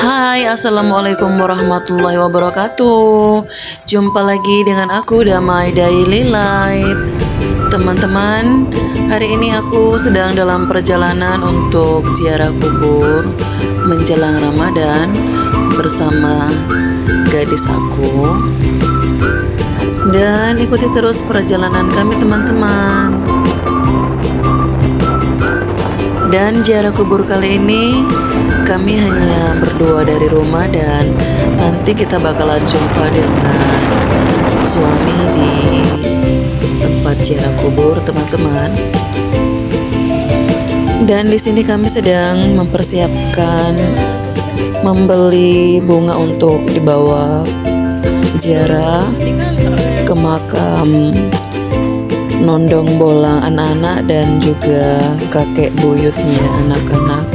Hai, assalamualaikum warahmatullahi wabarakatuh. Jumpa lagi dengan aku Damai Daily Life. Teman-teman, hari ini aku sedang dalam perjalanan untuk ziarah kubur menjelang Ramadan bersama gadis aku. Dan ikuti terus perjalanan kami teman-teman. Dan ziarah kubur kali ini kami hanya berdua dari rumah, dan nanti kita bakalan jumpa dengan suami di tempat ziarah kubur teman-teman. Dan di sini kami sedang mempersiapkan membeli bunga untuk dibawa ziarah ke makam nondong bolang anak-anak dan juga kakek buyutnya anak-anak.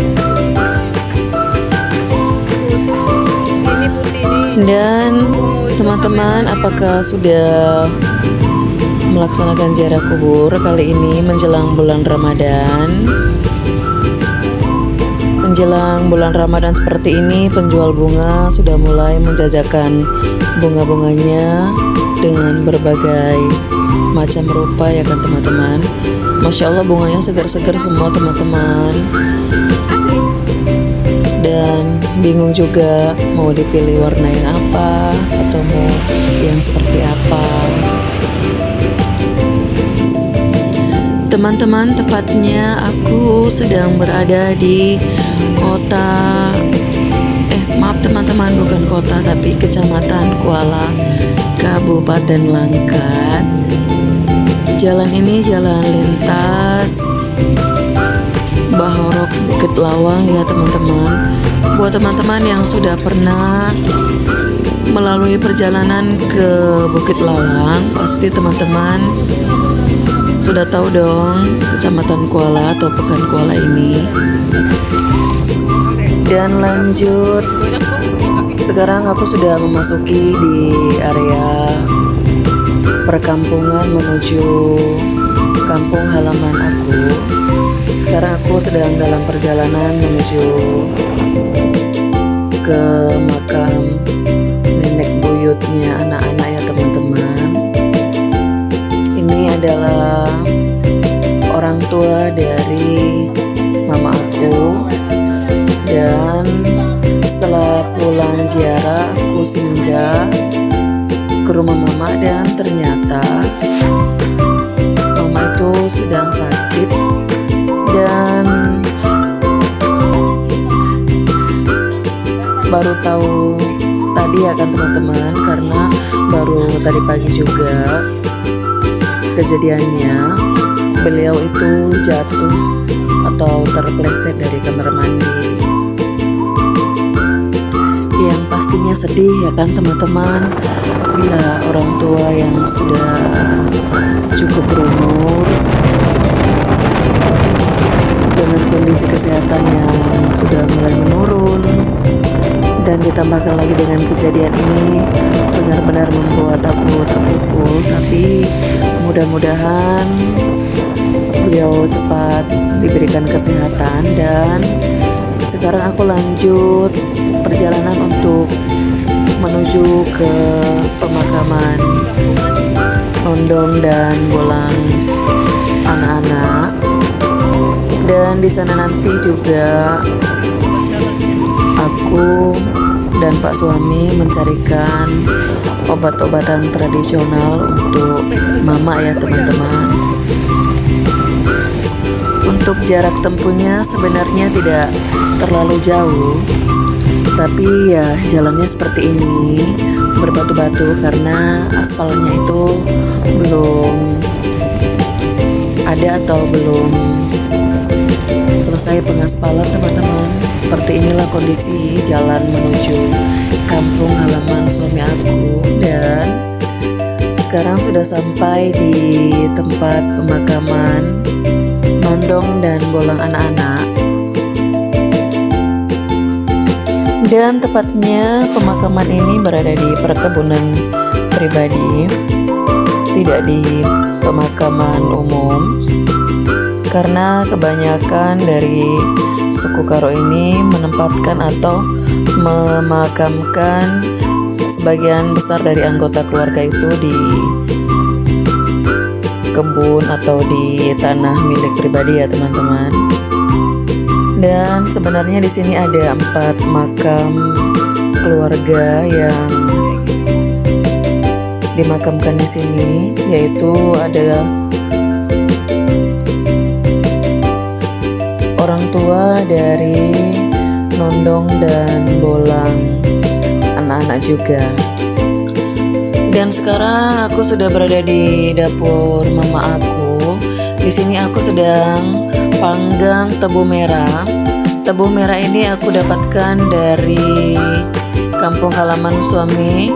Dan teman-teman, apakah sudah melaksanakan ziarah kubur kali ini menjelang bulan Ramadan? Menjelang bulan Ramadan seperti ini, penjual bunga sudah mulai menjajakan bunga-bunganya dengan berbagai macam rupa, ya kan teman-teman. Masya Allah, bunganya segar-segar semua teman-teman. Dan bingung juga mau dipilih warna yang apa atau mau yang seperti apa. Teman-teman, tepatnya aku sedang berada di kota maaf teman-teman, bukan kota tapi kecamatan Kuala, Kabupaten Langkat. Jalan ini jalan lintas Bahorok Bukit Lawang, ya teman-teman. Buat teman-teman yang sudah pernah melalui perjalanan ke Bukit Lawang, pasti teman-teman sudah tahu dong Kecamatan Kuala atau Pekan Kuala ini. Dan lanjut, sekarang aku sudah memasuki di area perkampungan menuju kampung halaman aku. Sekarang aku sedang dalam perjalanan menuju ke makam nenek buyutnya anak-anak, ya teman-teman. Ini adalah orang tua dari mama aku. Dan setelah pulang ziarah, aku singgah ke rumah mama, dan ternyata mama itu sedang sakit. Dan baru tahu tadi, ya kan teman-teman, karena baru tadi pagi juga kejadiannya. Beliau itu jatuh atau terpeleset dari kamar mandi. Yang pastinya sedih, ya kan teman-teman, bila orang tua yang sudah cukup berumur dengan kondisi kesehatan yang sudah mulai menurun, dan ditambahkan lagi dengan kejadian ini, benar-benar membuat aku terpukul. Tapi mudah-mudahan beliau cepat diberikan kesehatan. Dan sekarang aku lanjut perjalanan untuk menuju ke pemakaman nondong dan bolang anak-anak. Dan di sana nanti juga aku dan Pak suami mencarikan obat-obatan tradisional untuk mama, ya teman-teman. Untuk jarak tempuhnya sebenarnya tidak terlalu jauh, tapi ya jalannya seperti ini, berbatu-batu karena aspalnya itu belum ada atau belum selesai pengaspalan teman-teman. Seperti inilah kondisi jalan menuju kampung halaman suami aku. Dan sekarang sudah sampai di tempat pemakaman nondong dan bolang anak-anak. Dan tepatnya pemakaman ini berada di perkebunan pribadi, tidak di pemakaman umum. Karena kebanyakan dari suku Karo ini menempatkan atau memakamkan sebagian besar dari anggota keluarga itu di kebun atau di tanah milik pribadi ya teman-teman. Dan sebenarnya di sini ada 4 makam keluarga yang dimakamkan di sini, yaitu ada orang tua dari Nondong dan Bolang, anak-anak juga. Dan sekarang aku sudah berada di dapur mama aku. Di sini aku sedang panggang tebu merah. Tebu merah ini aku dapatkan dari kampung halaman suami.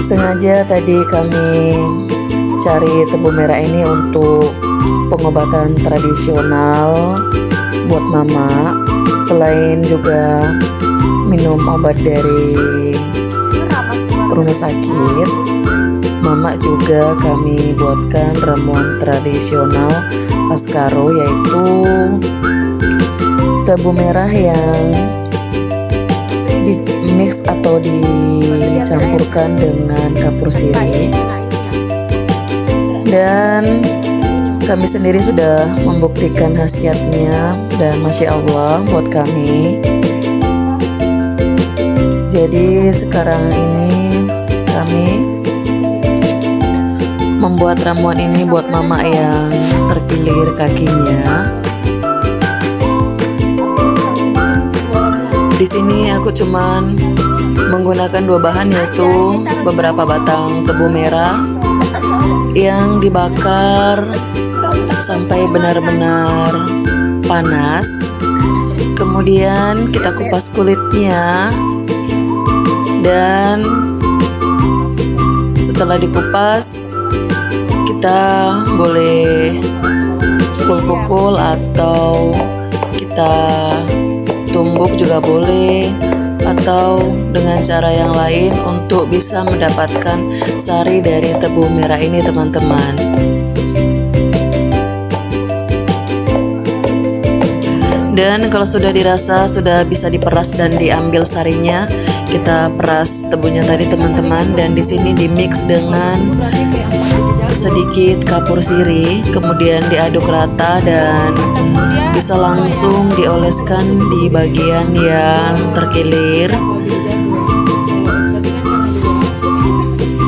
Sengaja tadi kami cari tebu merah ini untuk pengobatan tradisional buat mama, selain juga minum obat dari rumah sakit. Mama juga kami buatkan ramuan tradisional Paskaro, yaitu tebu merah yang di mix atau dicampurkan dengan kapur sirih. Dan kami sendiri sudah membuktikan khasiatnya dan Masya Allah buat kami. Jadi sekarang ini kami membuat ramuan ini buat mama yang terkilir kakinya. Di sini aku cuman menggunakan 2 bahan, yaitu beberapa batang tebu merah yang dibakar sampai benar-benar panas. Kemudian kita kupas kulitnya, dan setelah dikupas kita boleh pukul-pukul atau kita tumbuk juga boleh, atau dengan cara yang lain untuk bisa mendapatkan sari dari tebu merah ini teman-teman. Dan kalau sudah dirasa sudah bisa diperas dan diambil sarinya, kita peras tebunya tadi teman-teman, dan di sini dimix dengan sedikit kapur sirih, kemudian diaduk rata dan bisa langsung dioleskan di bagian yang terkilir.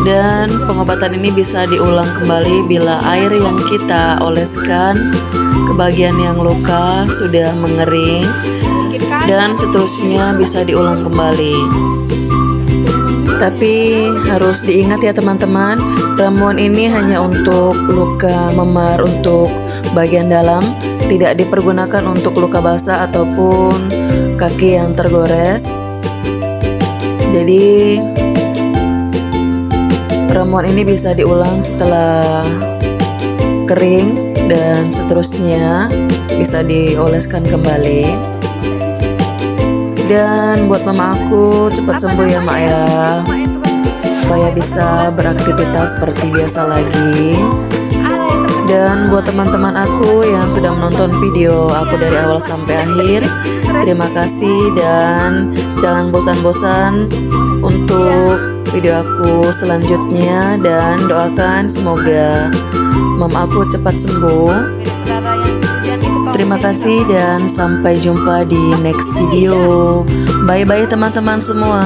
Dan pengobatan ini bisa diulang kembali bila air yang kita oleskan ke bagian yang luka sudah mengering, dan seterusnya bisa diulang kembali. Tapi harus diingat ya teman-teman, ramuan ini hanya untuk luka memar untuk bagian dalam, tidak dipergunakan untuk luka basah ataupun kaki yang tergores. Jadi ramuan ini bisa diulang setelah kering, dan seterusnya bisa dioleskan kembali. Dan buat mama aku cepat sembuh ya mak ya, supaya bisa beraktivitas seperti biasa lagi. Dan buat teman-teman aku yang sudah menonton video aku dari awal sampai akhir, terima kasih, dan jangan bosan-bosan untuk video aku selanjutnya, dan doakan semoga mama aku cepat sembuh. Terima kasih dan sampai jumpa di next video. Bye bye teman-teman semua.